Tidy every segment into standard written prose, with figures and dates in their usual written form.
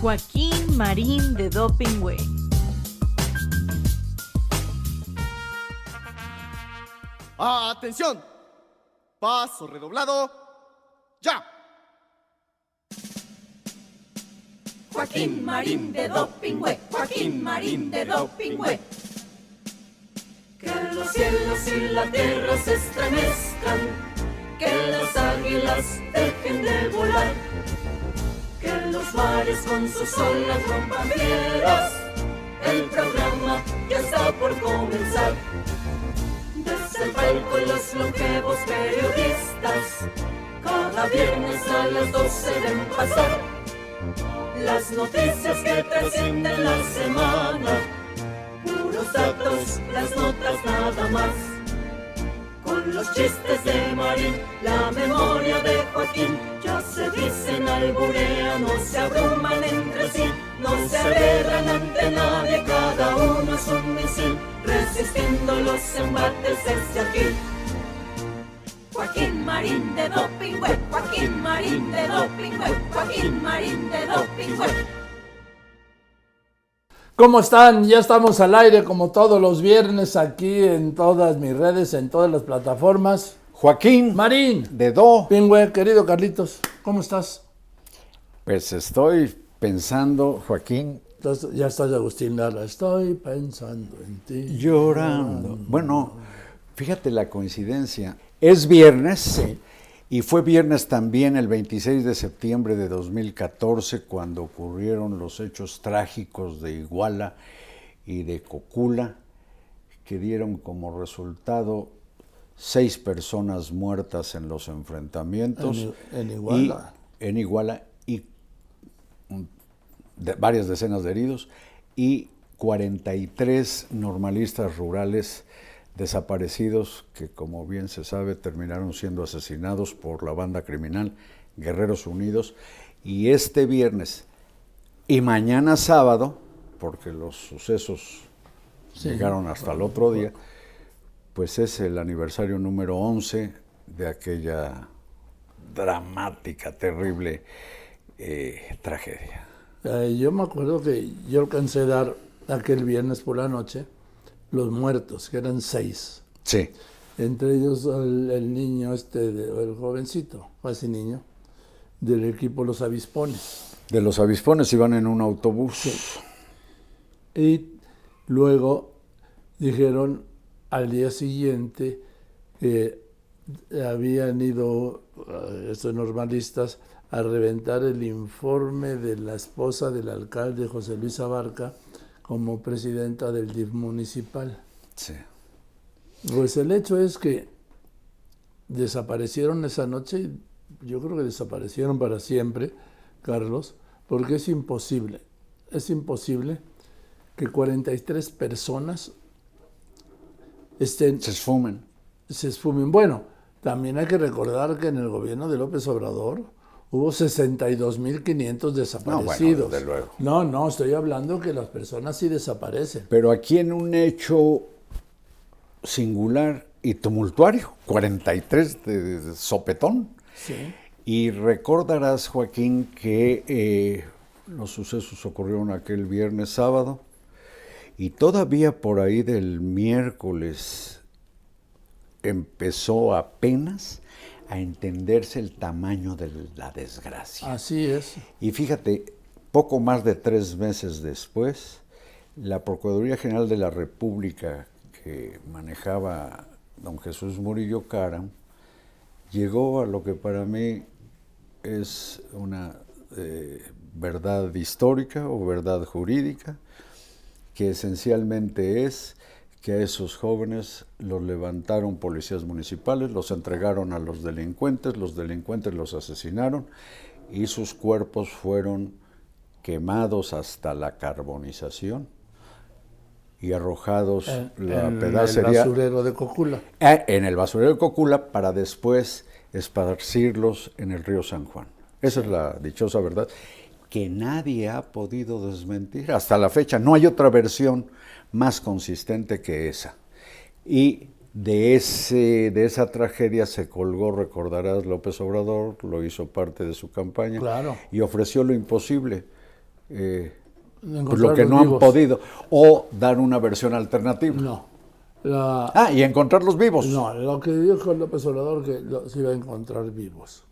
Joaquín Marín de Dopingüe. ¡Atención! Paso redoblado. ¡Ya! Joaquín Marín de Dopingüe, Joaquín Marín de Dopingüe. Que los cielos y la tierra se estremezcan, que las águilas dejen de volar, que los mares con sus olas rompan piedras. El programa ya está por comenzar. Desde el palco los longevos periodistas cada viernes a las 12 deben pasar las noticias que trascienden la semana, puros datos, las notas nada más. Con los chistes de Marín, la memoria de Joaquín, ya se dicen, alburean, no se abruman entre sí, no se alegran ante nadie, cada uno es un misil, resistiendo los embates desde aquí. Joaquín Marín de Dopingüe, Joaquín Marín de Dopingüe, Joaquín Marín de Dopingüe. ¿Cómo están? Ya estamos al aire como todos los viernes aquí en todas mis redes, en todas las plataformas. Joaquín Marín de Dopingüe. Querido Carlitos, ¿cómo estás? Pues estoy pensando, Joaquín. Ya estás, Agustín Lara. Estoy pensando en ti. Llorando. Bueno, fíjate la coincidencia. Es viernes, sí, y fue viernes también el 26 de septiembre de 2014 cuando ocurrieron los hechos trágicos de Iguala y de Cocula, que dieron como resultado 6 personas muertas en los enfrentamientos. En Iguala. En Iguala y varias decenas de heridos y 43 normalistas rurales desaparecidos que, como bien se sabe, terminaron siendo asesinados por la banda criminal Guerreros Unidos. Y este viernes y mañana sábado, porque los sucesos llegaron hasta el otro día, pues es el aniversario número 11 de aquella dramática, terrible tragedia. Yo me acuerdo que yo alcancé a dar aquel viernes por la noche los muertos, que eran 6. Sí. Entre ellos el niño el jovencito, casi niño, del equipo Los Avispones. De Los Avispones iban en un autobús. Sí. Y luego dijeron al día siguiente que habían ido estos normalistas a reventar el informe de la esposa del alcalde José Luis Abarca como presidenta del DIF municipal. Sí. Pues el hecho es que desaparecieron esa noche, yo creo que desaparecieron para siempre, Carlos, porque es imposible que 43 personas se esfumen. Bueno, también hay que recordar que en el gobierno de López Obrador hubo 62.500 desaparecidos. No, desde luego. No, estoy hablando que las personas sí desaparecen. Pero aquí en un hecho singular y tumultuario, 43 de sopetón. Sí. Y recordarás, Joaquín, que los sucesos ocurrieron aquel viernes sábado y todavía por ahí del miércoles empezó apenas a entenderse el tamaño de la desgracia. Así es. Y fíjate, poco más de 3 meses después, la Procuraduría General de la República que manejaba don Jesús Murillo Caram llegó a lo que para mí es una verdad histórica o verdad jurídica, que esencialmente es que a esos jóvenes los levantaron policías municipales, los entregaron a los delincuentes los asesinaron y sus cuerpos fueron quemados hasta la carbonización y arrojados en el basurero de Cocula. En el basurero de Cocula para después esparcirlos en el río San Juan. Esa es la dichosa verdad que nadie ha podido desmentir hasta la fecha. No hay otra versión más consistente que esa. Y de esa tragedia se colgó, recordarás, López Obrador, lo hizo parte de su campaña, claro, y ofreció lo imposible, pues lo que no han podido, o dar una versión alternativa. No. Y encontrarlos vivos. No, lo que dijo López Obrador que los iba a encontrar vivos.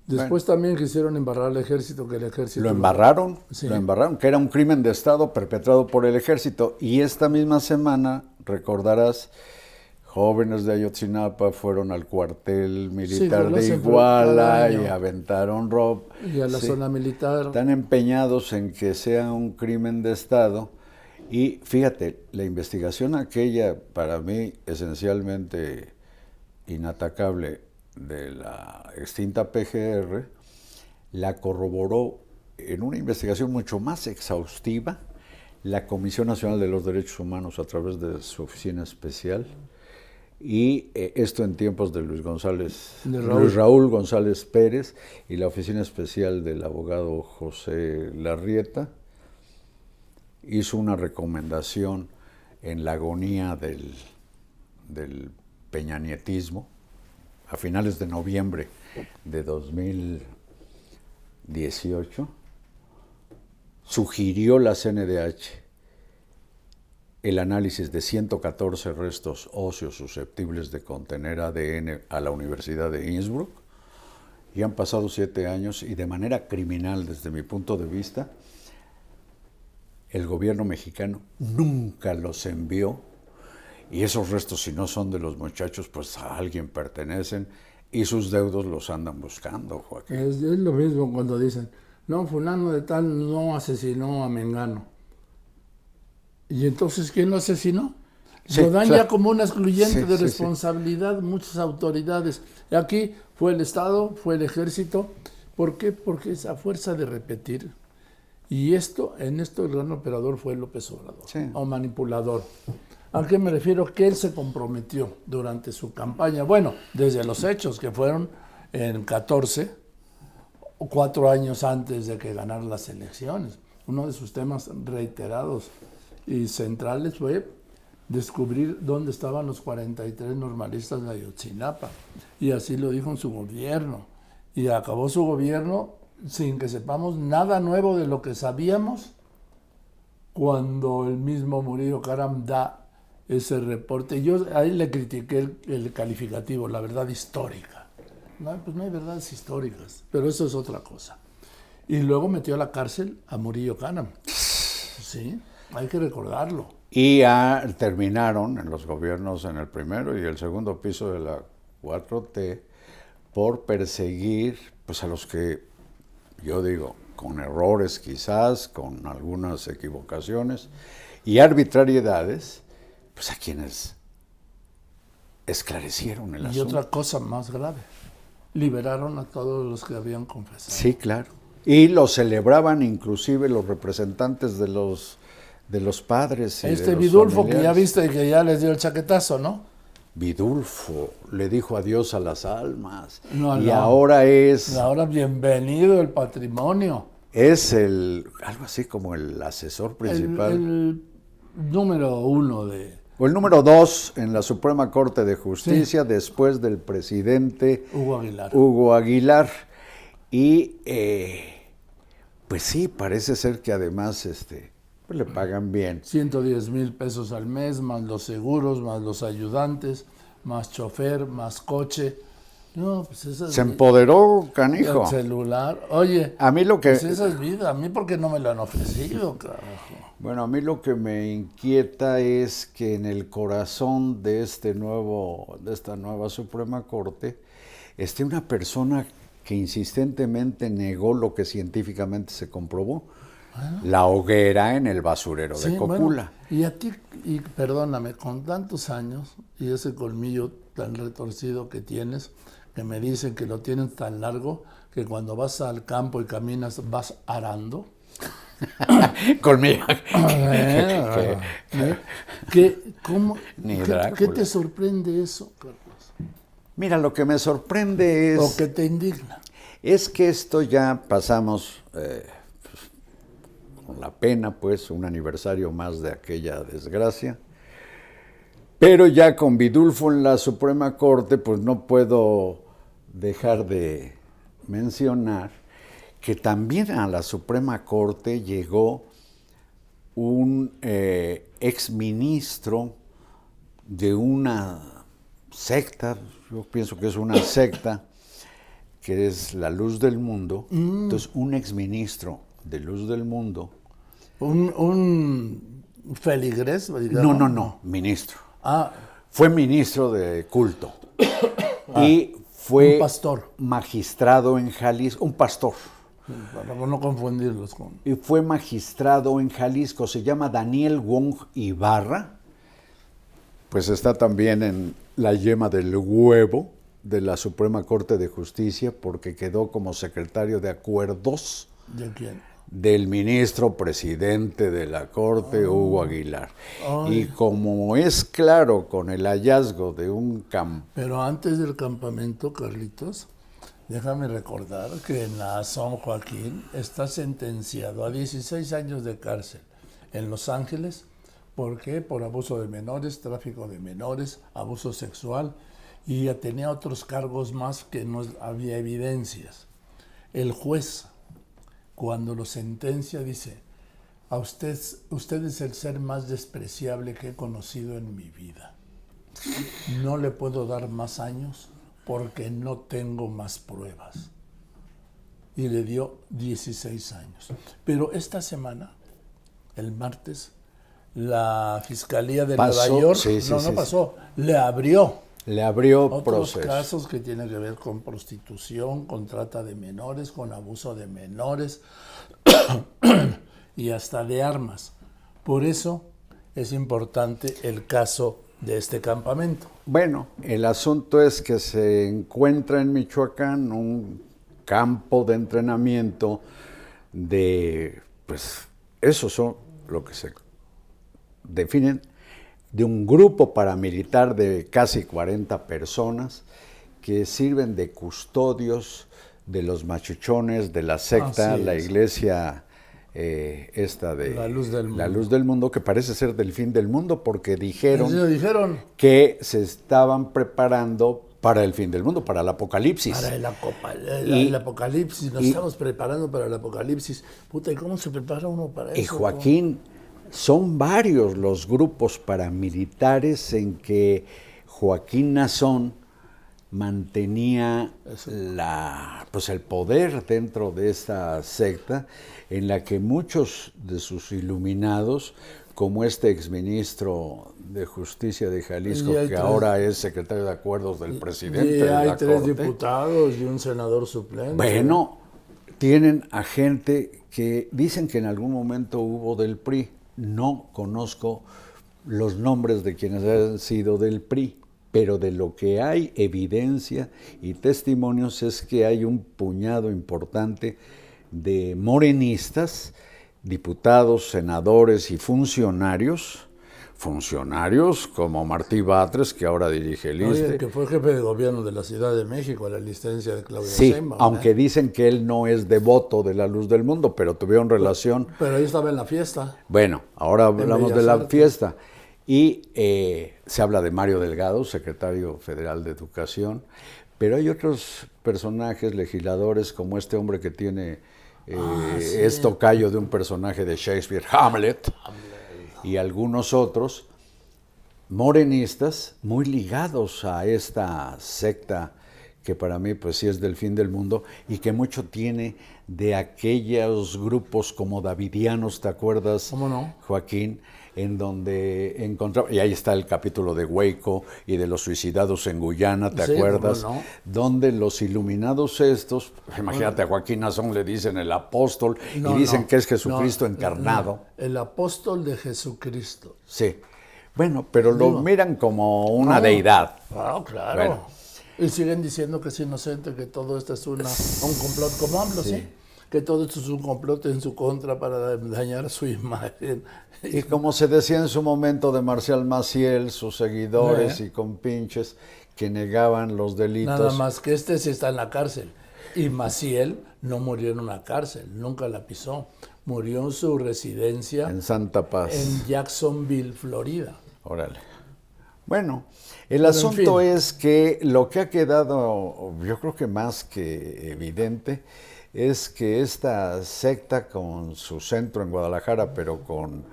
Después también quisieron embarrar al ejército, que el ejército... Lo embarraron, Sí. lo embarraron, que era un crimen de Estado perpetrado por el ejército. Y esta misma semana, recordarás, jóvenes de Ayotzinapa fueron al cuartel militar lo de hacen Iguala cada y año. aventaron rob. Y a la zona militar. Están empeñados en que sea un crimen de Estado. Y fíjate, la investigación aquella, para mí, esencialmente inatacable, de la extinta PGR, la corroboró en una investigación mucho más exhaustiva la Comisión Nacional de los Derechos Humanos a través de su oficina especial, y esto en tiempos de Luis Raúl González Pérez, y la oficina especial del abogado José Larrieta hizo una recomendación en la agonía del peñanietismo a finales de noviembre de 2018, sugirió la CNDH el análisis de 114 restos óseos susceptibles de contener ADN a la Universidad de Innsbruck, y han pasado 7 años y de manera criminal, desde mi punto de vista, el gobierno mexicano nunca los envió. Y esos restos, si no son de los muchachos, pues a alguien pertenecen, y sus deudos los andan buscando, Joaquín. Es lo mismo cuando dicen, no, fulano de tal no asesinó a Mengano. ¿Y entonces quién lo asesinó? Sí, Lo dan claro. ya como una excluyente Sí, de sí, responsabilidad muchas autoridades. Y aquí fue el Estado, fue el Ejército. ¿Por qué? Porque es a fuerza de repetir. Y en esto el gran operador fue López Obrador, Sí. o manipulador. ¿A qué me refiero? Que él se comprometió durante su campaña. Bueno, desde los hechos que fueron en 14, 4 años antes de que ganara las elecciones. Uno de sus temas reiterados y centrales fue descubrir dónde estaban los 43 normalistas de Ayotzinapa. Y así lo dijo en su gobierno. Y acabó su gobierno sin que sepamos nada nuevo de lo que sabíamos cuando el mismo Murillo Karam da ese reporte. Yo ahí le critiqué el calificativo, la verdad histórica. No, pues no hay verdades históricas, pero eso es otra cosa. Y luego metió a la cárcel a Murillo Karam. Sí, hay que recordarlo. Y terminaron en los gobiernos, en el primero y el segundo piso de la 4T, por perseguir pues a los que, yo digo, con errores quizás, con algunas equivocaciones y arbitrariedades, pues a quienes esclarecieron el Y asunto. otra cosa más grave, liberaron a todos los que habían confesado. Sí, claro. Y lo celebraban inclusive los representantes de los padres. Y de los Vidulfo, que ya familiares. viste que ya les dio el chaquetazo, ¿no? Vidulfo le dijo adiós a las almas. No, y no. ahora es Bienvenido el patrimonio. algo así como el asesor principal. El número 1 de O el número 2 en la Suprema Corte de Justicia, después del presidente Hugo Aguilar. Y pues sí, parece ser que además pues le pagan bien. 110,000 pesos al mes, más los seguros, más los ayudantes, más chofer, más coche. No, pues esa es Se empoderó, canijo. el celular. Oye, A mí lo que... pues esa es vida. A mí, ¿por qué no me lo han ofrecido, carajo? Bueno, a mí lo que me inquieta es que en el corazón de esta nueva Suprema Corte esté una persona que insistentemente negó lo que científicamente se comprobó, la hoguera en el basurero de Cocula. Bueno, y a ti, y perdóname, con tantos años y ese colmillo tan retorcido que tienes, que me dicen que lo tienes tan largo que cuando vas al campo y caminas vas arando. Colmillo. ¿Qué te sorprende eso, Carlos? Mira, lo que me sorprende es... ¿O qué te indigna? Es que esto ya pasamos, con la pena, pues, un aniversario más de aquella desgracia. Pero ya con Vidulfo en la Suprema Corte, pues no puedo dejar de mencionar que también a la Suprema Corte llegó un exministro de una secta, yo pienso que es una secta, que es la Luz del Mundo. Entonces, un exministro de Luz del Mundo. Un feligres, digamos. No, ministro. Ah, Fue ministro de culto. Y fue un pastor. magistrado en Jalisco, un pastor. Para no confundirlos con... Y fue magistrado en Jalisco, se llama Daniel Wong Ibarra. Pues está también en la yema del huevo de la Suprema Corte de Justicia, porque quedó como secretario de acuerdos. ¿De quién? Del ministro presidente de la Corte, Hugo Aguilar. Y como es claro con el hallazgo de un campo... Pero antes del campamento, Carlitos, déjame recordar que en la San Joaquín está sentenciado a 16 años de cárcel en Los Ángeles. ¿Por qué? Por abuso de menores, tráfico de menores, abuso sexual, y tenía otros cargos más que no había evidencias. El juez, cuando lo sentencia, dice: a usted es el ser más despreciable que he conocido en mi vida. No le puedo dar más años porque no tengo más pruebas. Y le dio 16 años. Pero esta semana, el martes, la Fiscalía de Nueva York, pasó, le abrió otros proceso. Casos que tienen que ver con prostitución, con trata de menores, con abuso de menores y hasta de armas. Por eso es importante el caso de este campamento. Bueno, el asunto es que se encuentra en Michoacán un campo de entrenamiento de, pues, esos son lo que se definen, de un grupo paramilitar de casi 40 personas que sirven de custodios de los machuchones de la secta, la iglesia esta de la Luz del Mundo, que parece ser del fin del mundo, porque dijeron que se estaban preparando para el fin del mundo, para el apocalipsis. Para el apocalipsis, nos estamos preparando para el apocalipsis. Puta, ¿y cómo se prepara uno para eso? Y Joaquín, son varios los grupos paramilitares en que Joaquín Nazón mantenía el poder dentro de esta secta, en la que muchos de sus iluminados, como este exministro de Justicia de Jalisco, que ahora es secretario de Acuerdos del presidente de la Corte. Hay 3 diputados y un senador suplente. Bueno, tienen a gente que dicen que en algún momento hubo del PRI. No conozco los nombres de quienes han sido del PRI, pero de lo que hay evidencia y testimonios es que hay un puñado importante de morenistas, diputados, senadores y funcionarios como Martí Batres, que ahora dirige el ISSSTE. Oye, que fue jefe de gobierno de la Ciudad de México a la licencia de Claudia Sí, Sheinbaum, aunque dicen que él no es devoto de la Luz del Mundo, pero tuvieron relación. Pero ahí estaba en la fiesta. Bueno, ahora hablamos de la fiesta. Y se habla de Mario Delgado, secretario federal de Educación, pero hay otros personajes, legisladores, como este hombre que tiene es tocayo de un personaje de Shakespeare, Hamlet, y algunos otros morenistas muy ligados a esta secta que para mí pues sí es del fin del mundo y que mucho tiene de aquellos grupos como davidianos, ¿te acuerdas? ¿Cómo no? Joaquín, en donde encontraba, y ahí está el capítulo de Waco y de los suicidados en Guyana, ¿te acuerdas? ¿Cómo no? Donde los iluminados estos, imagínate a Joaquín Nazón le dicen el apóstol y dicen que es Jesucristo encarnado. El apóstol de Jesucristo. Sí, bueno, pero lo miran como una deidad. Claro. Bueno. Y siguen diciendo que es inocente, que todo esto es un complot, como AMLO, ¿sí? Que todo esto es un complot en su contra para dañar su imagen. Y como se decía en su momento de Marcial Maciel, sus seguidores y compinches que negaban los delitos. Nada más que sí está en la cárcel. Y Maciel no murió en una cárcel, nunca la pisó. Murió en su residencia. En Santa Paz. En Jacksonville, Florida. Órale. Bueno, el asunto es que lo que ha quedado, yo creo que más que evidente, es que esta secta con su centro en Guadalajara, pero con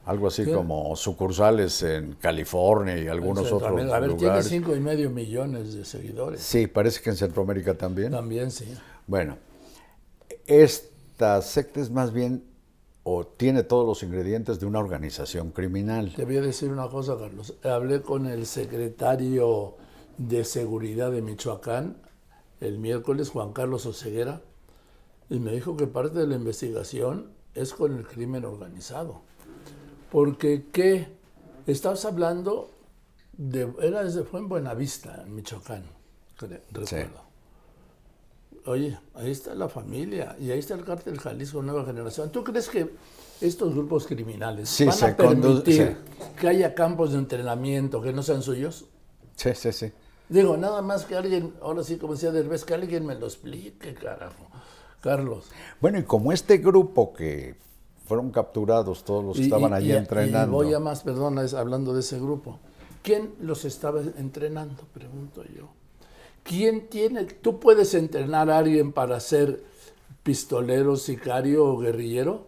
algo así como sucursales en California y algunos otros lugares. A ver, tiene 5,5 millones de seguidores. Sí, parece que en Centroamérica también. También, sí. Bueno, esta secta es más bien, o tiene todos los ingredientes de una organización criminal. Te voy a decir una cosa, Carlos. Hablé con el secretario de Seguridad de Michoacán el miércoles, Juan Carlos Oseguera, y me dijo que parte de la investigación es con el crimen organizado. Porque, ¿qué? Estás hablando de... fue en Buenavista, en Michoacán, recuerdo. Sí. Oye, ahí está la familia y ahí está el Cártel Jalisco Nueva Generación. ¿Tú crees que estos grupos criminales van a permitir que haya campos de entrenamiento que no sean suyos? Sí, sí, sí. Digo, nada más que alguien, ahora sí, como decía Derbez, que alguien me lo explique, carajo. Carlos. Bueno, y como este grupo que fueron capturados todos los que estaban allí entrenando. Y voy a más, perdona, hablando de ese grupo. ¿Quién los estaba entrenando? Pregunto yo. ¿Quién tiene? ¿Tú puedes entrenar a alguien para ser pistolero, sicario o guerrillero?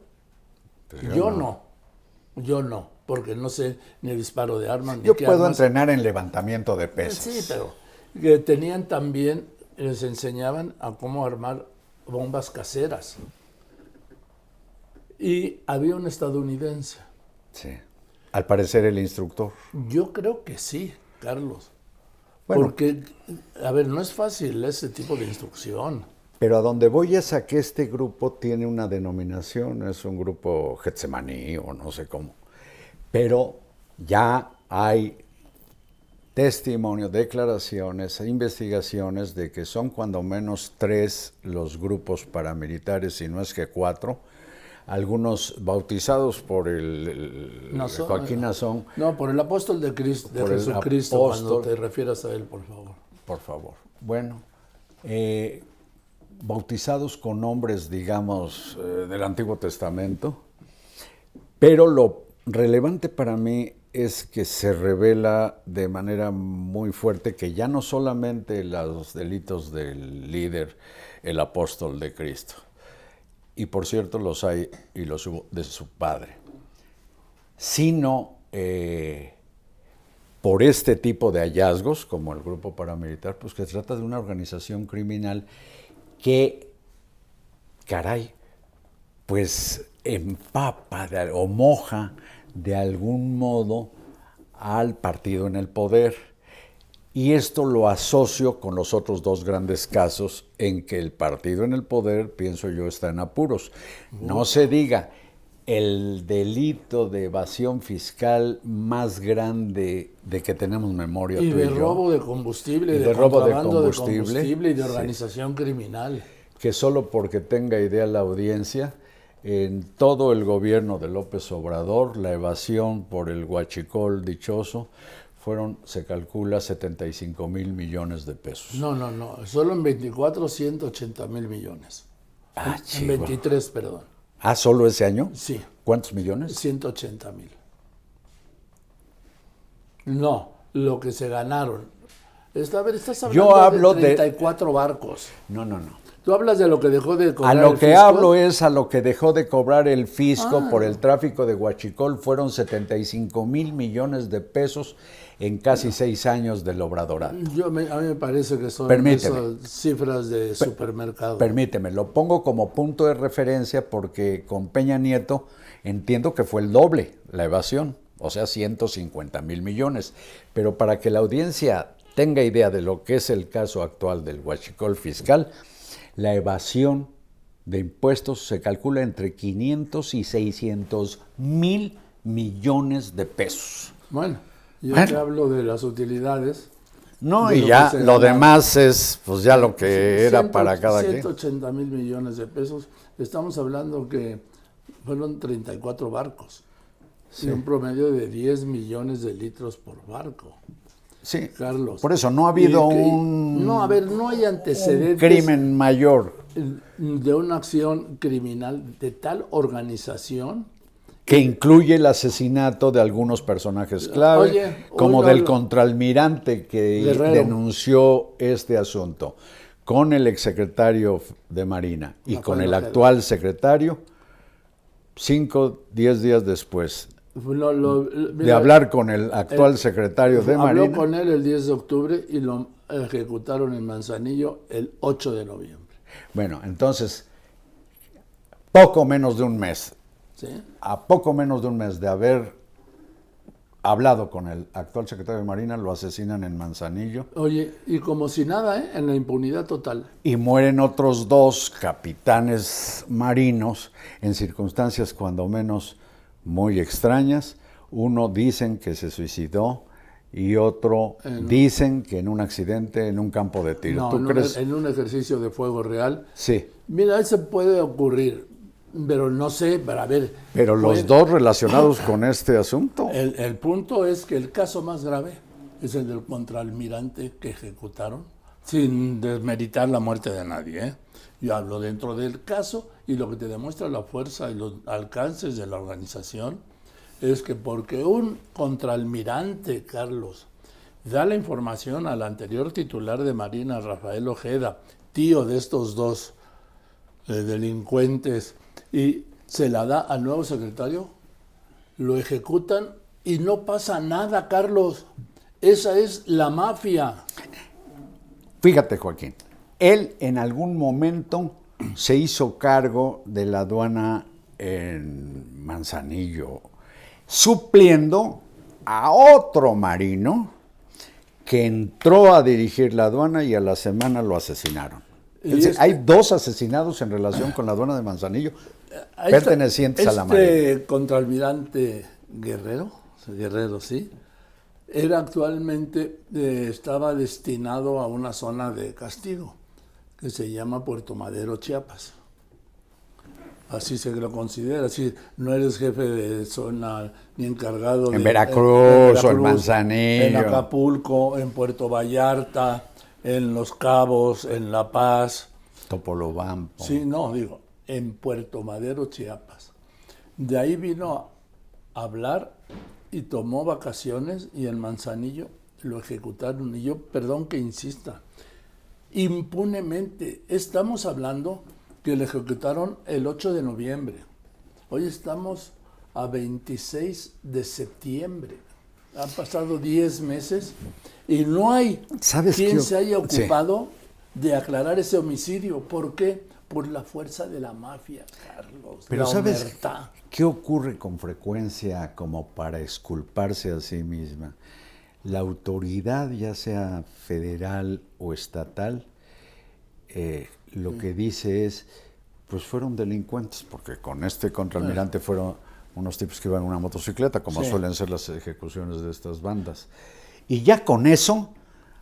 Pues yo no, porque no sé ni disparo de armas. Yo puedo entrenar en levantamiento de pesas. Sí, pero tenían también, les enseñaban a cómo armar bombas caseras. Y había un estadounidense. Sí. Al parecer el instructor. Yo creo que sí, Carlos. Bueno, porque, a ver, no es fácil ese tipo de instrucción. Pero a donde voy es a que este grupo tiene una denominación, es un grupo Getsemaní o no sé cómo. Pero ya hay testimonios, declaraciones, investigaciones de que son cuando menos 3 los grupos paramilitares, si no es que 4, algunos bautizados por el Joaquín Nazón. No, por el apóstol de Cristo, de Jesucristo, cuando te refieras a él, por favor. Por favor. Bueno, bautizados con nombres, digamos, del Antiguo Testamento, pero lo relevante para mí es que se revela de manera muy fuerte que ya no solamente los delitos del líder, el apóstol de Cristo, y por cierto los hay y los hubo de su padre, sino por este tipo de hallazgos, como el grupo paramilitar, pues que se trata de una organización criminal que, caray, pues empapa o moja de algún modo al partido en el poder. Y esto lo asocio con los otros 2 grandes casos en que el partido en el poder, pienso yo, está en apuros. No se diga, el delito de evasión fiscal más grande de que tenemos memoria y tú de y yo. Robo de combustible, Y de robo de combustible y de organización criminal. Que solo porque tenga idea la audiencia, en todo el gobierno de López Obrador, la evasión por el huachicol dichoso se calcula 75,000 millones de pesos. No, solo en 24, 180,000 millones. En 23, perdón. ¿Ah, solo ese año? Sí. ¿Cuántos millones? 180,000. No, lo que se ganaron. Estás hablando Yo hablo de 34 barcos. No. Tú hablas de lo que dejó de cobrar A lo el que fisco. hablo es a lo que dejó de cobrar el fisco por el tráfico de huachicol. Fueron 75,000 millones de pesos en casi 6 años del obradorato. A mí me parece que son esas cifras de supermercado. Permíteme, lo pongo como punto de referencia porque con Peña Nieto entiendo que fue el doble la evasión, o sea, 150,000 millones. Pero para que la audiencia tenga idea de lo que es el caso actual del huachicol fiscal, la evasión de impuestos se calcula entre 500 y 600,000 millones de pesos. Bueno, yo te hablo de las utilidades. No, y ya lo demás es pues ya lo que era para cada quien. 180,000 millones de pesos. Estamos hablando que fueron 34 barcos. Sí. Y un promedio de 10 millones de litros por barco. Sí, Carlos. Por eso no ha habido no hay antecedentes. Un crimen mayor. De una acción criminal de tal organización. Que incluye el asesinato de algunos personajes clave, como del contraalmirante que denunció este asunto, con el exsecretario de Marina y Rafael con el Ojeda. actual secretario, 5, 10 días después de Mira, hablar con el actual secretario de habló Marina. con él el 10 de octubre y lo ejecutaron en Manzanillo el 8 de noviembre. Bueno, entonces, poco menos de un mes, ¿Sí? a poco menos de un mes de haber hablado con el actual secretario de Marina, lo asesinan en Manzanillo Oye, y como si nada, ¿eh? En la impunidad total. y mueren otros 2 capitanes marinos en circunstancias cuando menos muy extrañas. Uno dicen que se suicidó y otro No. dicen que en un accidente en un campo de tiro. No, ¿Tú crees? en un ejercicio de fuego real. Sí, Mira, eso puede ocurrir, pero no sé, para ver. pero los puede- 2 relacionados con este asunto. El punto es que el caso más grave es el del contraalmirante que ejecutaron, sin desmeritar la muerte de nadie, ¿eh? Yo hablo dentro del caso y lo que te demuestra la fuerza y los alcances de la organización es que porque un contraalmirante, Carlos, da la información al anterior titular de Marina, Rafael Ojeda, tío de estos 2 delincuentes, y se la da al nuevo secretario, lo ejecutan y no pasa nada, Carlos. Esa es la mafia. Fíjate, Joaquín, él en algún momento se hizo cargo de la aduana en Manzanillo, supliendo a otro marino que entró a dirigir la aduana y a la semana lo asesinaron. Es decir, hay 2 asesinados en relación con la aduana de Manzanillo pertenecientes a la Marina. Este contraalmirante Guerrero, sí, era actualmente, estaba destinado a una zona de castigo que se llama Puerto Madero, Chiapas. Así se lo considera, así no eres jefe de zona ni encargado de... En Veracruz o en Manzanillo. En Acapulco, en Puerto Vallarta, en Los Cabos, en La Paz. Topolobampo. Sí, no, digo, en Puerto Madero, Chiapas. De ahí vino a hablar y tomó vacaciones y en Manzanillo lo ejecutaron. Y yo, perdón que insista, impunemente. Estamos hablando que lo ejecutaron el 8 de noviembre. Hoy estamos a 26 de septiembre. Han pasado 10 meses y no hay ¿Sabes quien qué? se haya Sí. ocupado de aclarar ese homicidio. ¿Por qué? Por la fuerza de la mafia, Carlos. Pero la ¿sabes omertá. qué ocurre con frecuencia como para exculparse a sí misma? La autoridad, ya sea federal o estatal, lo que dice es, pues fueron delincuentes, porque con este contraalmirante fueron unos tipos que iban en una motocicleta, como Sí. suelen ser las ejecuciones de estas bandas. Y ya con eso,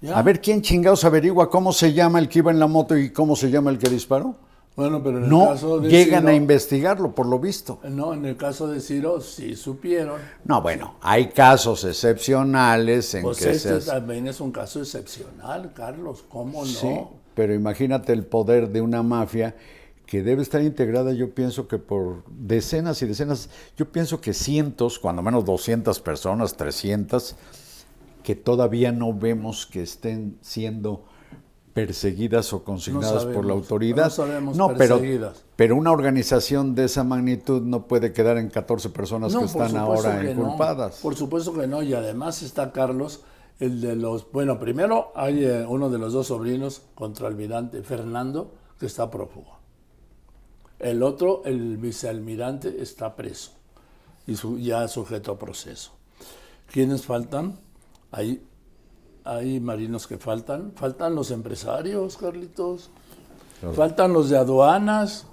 Ya. a ver quién chingados averigua cómo se llama el que iba en la moto y cómo se llama el que disparó. Bueno, pero en el No caso de llegan a Ciro- investigarlo, por lo visto. No, en el caso de Ciro sí supieron. No, bueno, hay casos excepcionales en Pues que este se... también es un caso excepcional, Carlos. ¿Cómo no? Sí, pero imagínate el poder de una mafia que debe estar integrada, yo pienso que por decenas y decenas, yo pienso que cientos, cuando menos 200 personas, 300, que todavía no vemos que estén siendo perseguidas o consignadas por la sabemos, autoridad. no sabemos pero, perseguidas. pero una organización de esa magnitud no puede quedar en 14 personas que por están supuesto ahora que no. inculpadas. Por supuesto que no, y además está Carlos, el de los... Bueno, primero hay uno de los 2 sobrinos, contraalmirante Fernando, que está prófugo. El otro, el vicealmirante, está preso y ya sujeto a proceso. ¿Quiénes faltan? Hay marinos que faltan. Faltan los empresarios, Carlitos. Faltan los de aduanas.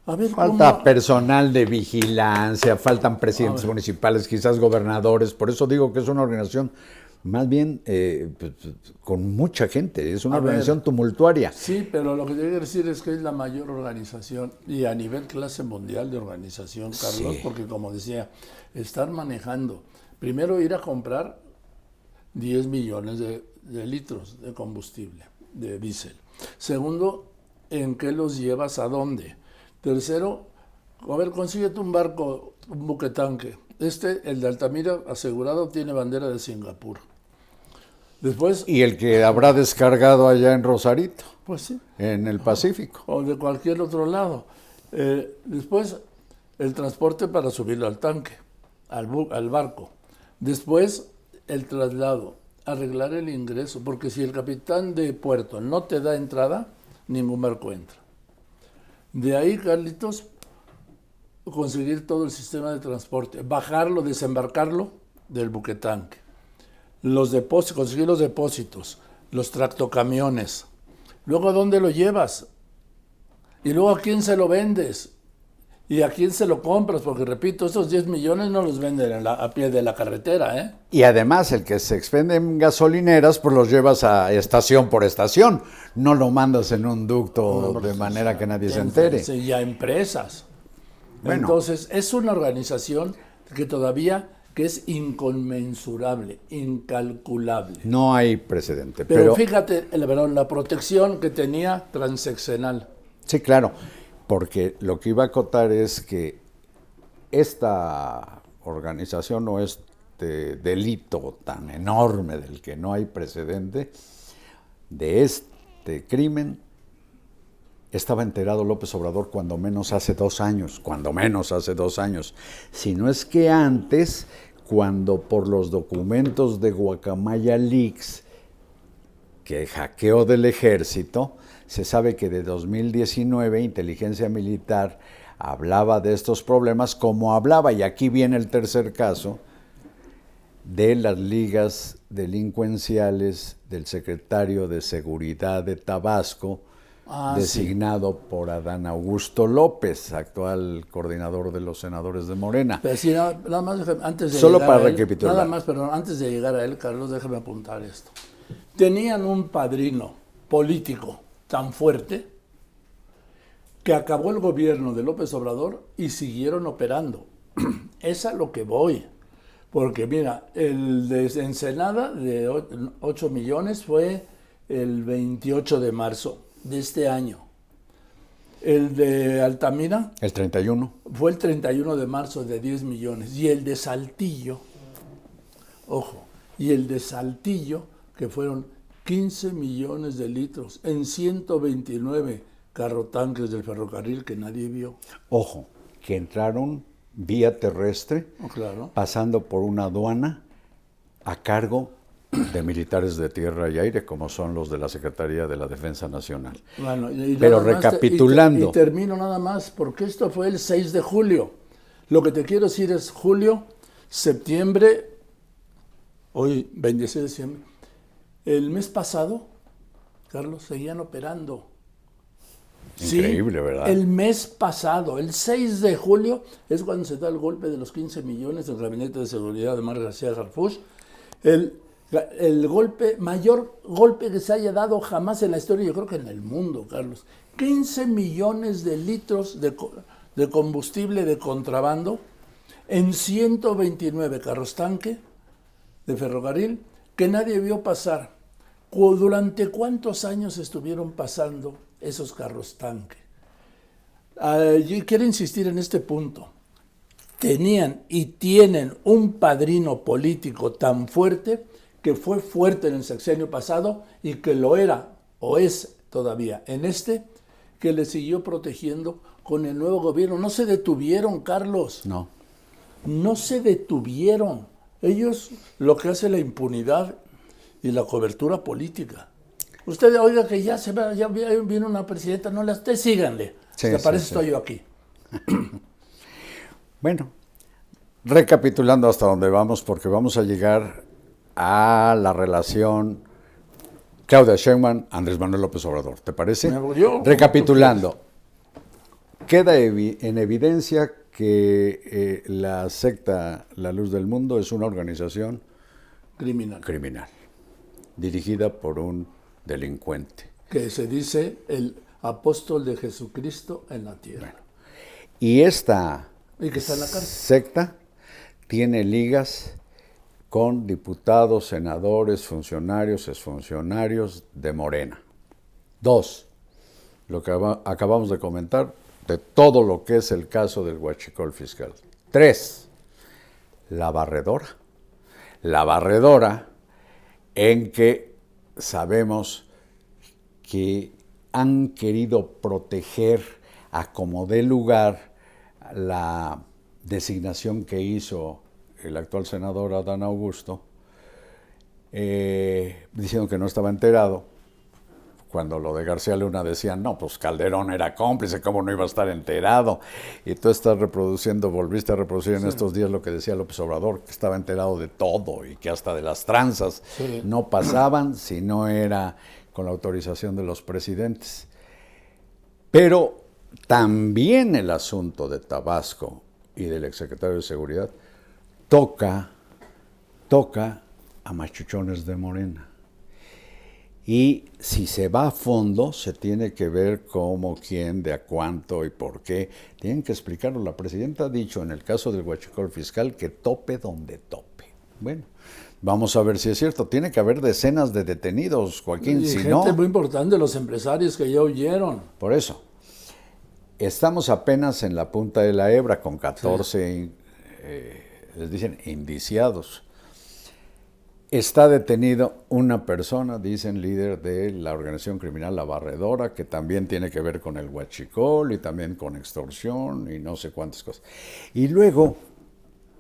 A ver, Falta ¿cómo? personal de vigilancia, faltan presidentes municipales, quizás gobernadores. Por eso digo que es una organización más bien con mucha gente. Es una A ver. organización tumultuaria. Sí, pero lo que te quiero decir es que es la mayor organización y a nivel clase mundial de organización, Carlos, Sí. porque como decía, estar manejando, primero ir a comprar 10 millones de litros de combustible, de diésel. Segundo, ¿en qué los llevas a dónde? Tercero, a ver, consíguete un barco, un buquetanque. El de Altamira asegurado tiene bandera de Singapur. Después, Y el que habrá descargado allá en Rosarito, pues sí, en el Pacífico. o de cualquier otro lado. Después, el transporte para subirlo al tanque, al barco. Después, el traslado, arreglar el ingreso, porque si el capitán de puerto no te da entrada, ningún barco entra. De ahí, Carlitos, conseguir todo el sistema de transporte, bajarlo, desembarcarlo del buquetanque, los depósitos, conseguir los depósitos, los tractocamiones. Luego, ¿a dónde lo llevas? Y luego, ¿a quién se lo vendes? ¿Y a quién se lo compras? Porque, repito, esos 10 millones no los venden a pie de la carretera, ¿eh? Y además, el que se expende en gasolineras, pues los llevas a estación por estación. No lo mandas en un ducto de manera que nadie se entere. Y a empresas. Bueno. Entonces, es una organización que todavía que es inconmensurable, incalculable. No hay precedente. Pero fíjate, la protección que tenía transeccional. Sí, claro, porque lo que iba a acotar es que esta organización o este delito tan enorme del que no hay precedente, de este crimen, estaba enterado López Obrador cuando menos hace 2 años, si no es que antes, cuando por los documentos de Guacamaya Leaks, que hackeó del ejército, se sabe que de 2019 Inteligencia Militar hablaba de estos problemas como hablaba, y aquí viene el tercer caso, de las ligas delincuenciales del secretario de Seguridad de Tabasco, designado por Adán Augusto López, actual coordinador de los senadores de Morena. Pero sí, nada más, antes de Solo llegar para a él, recapitular. nada más, perdón, antes de llegar a él, Carlos, déjame apuntar esto. Tenían un padrino político tan fuerte que acabó el gobierno de López Obrador y siguieron operando. Es a lo que voy. Porque mira, el de Ensenada de 8 millones fue el 28 de marzo de este año. El de Altamira El 31. fue el 31 de marzo de 10 millones. Y el de Saltillo, ojo, y el de Saltillo, que fueron 15 millones de litros en 129 carrotanques del ferrocarril que nadie vio. Ojo, que entraron vía terrestre, Claro. pasando por una aduana a cargo de militares de tierra y aire, como son los de la Secretaría de la Defensa Nacional. Bueno, Pero nada más recapitulando. y termino nada más, porque esto fue el 6 de julio. Lo que te quiero decir es julio, septiembre, hoy 26 de diciembre. El mes pasado, Carlos, seguían operando. Increíble, ¿verdad? El mes pasado, el 6 de julio, es cuando se da el golpe de los 15 millones del Gabinete de Seguridad de Mar García Harfuch. El golpe, mayor golpe que se haya dado jamás en la historia, yo creo que en el mundo, Carlos. 15 millones de litros de combustible de contrabando en 129 carros tanque de ferrocarril que nadie vio pasar. ¿Durante cuántos años estuvieron pasando esos carros tanque? Yo quiero insistir en este punto. Tenían y tienen un padrino político tan fuerte que fue fuerte en el sexenio pasado y que lo era o es todavía en este, que le siguió protegiendo con el nuevo gobierno. No se detuvieron, Carlos. No se detuvieron. Ellos lo que hace la impunidad y la cobertura política. Usted oiga que ya viene una presidenta, no la esté, síganle. Sí, ¿Te parece? sí. Estoy yo aquí. Bueno, recapitulando hasta dónde vamos, porque vamos a llegar a la relación Claudia Sheinbaum, Andrés Manuel López Obrador. ¿Te parece? Recapitulando, queda en evidencia que la secta La Luz del Mundo es una organización criminal, dirigida por un delincuente. Que se dice el apóstol de Jesucristo en la tierra. Bueno, y esta Y que está en la cárcel. secta tiene ligas con diputados, senadores, funcionarios, exfuncionarios de Morena. 2, lo que acabamos de comentar, de todo lo que es el caso del huachicol fiscal. 3, la barredora. La barredora en que sabemos que han querido proteger a como dé lugar la designación que hizo el actual senador Adán Augusto, diciendo que no estaba enterado. Cuando lo de García Luna decían, no, pues Calderón era cómplice, ¿cómo no iba a estar enterado? Y tú estás volviste a reproducir en estos días lo que decía López Obrador, que estaba enterado de todo y que hasta de las tranzas no pasaban si no era con la autorización de los presidentes. Pero también el asunto de Tabasco y del exsecretario de Seguridad toca a machuchones de Morena. Y si se va a fondo, se tiene que ver cómo, quién, de a cuánto y por qué. Tienen que explicarlo. La presidenta ha dicho en el caso del huachicol fiscal que tope donde tope. Bueno, vamos a ver si es cierto. Tiene que haber decenas de detenidos, Joaquín. Y si gente no, muy importante, los empresarios que ya huyeron. por eso. Estamos apenas en la punta de la hebra con 14, les dicen, indiciados. Está detenido una persona, dicen, líder de la organización criminal La Barredora, que también tiene que ver con el huachicol y también con extorsión y no sé cuántas cosas. Y luego,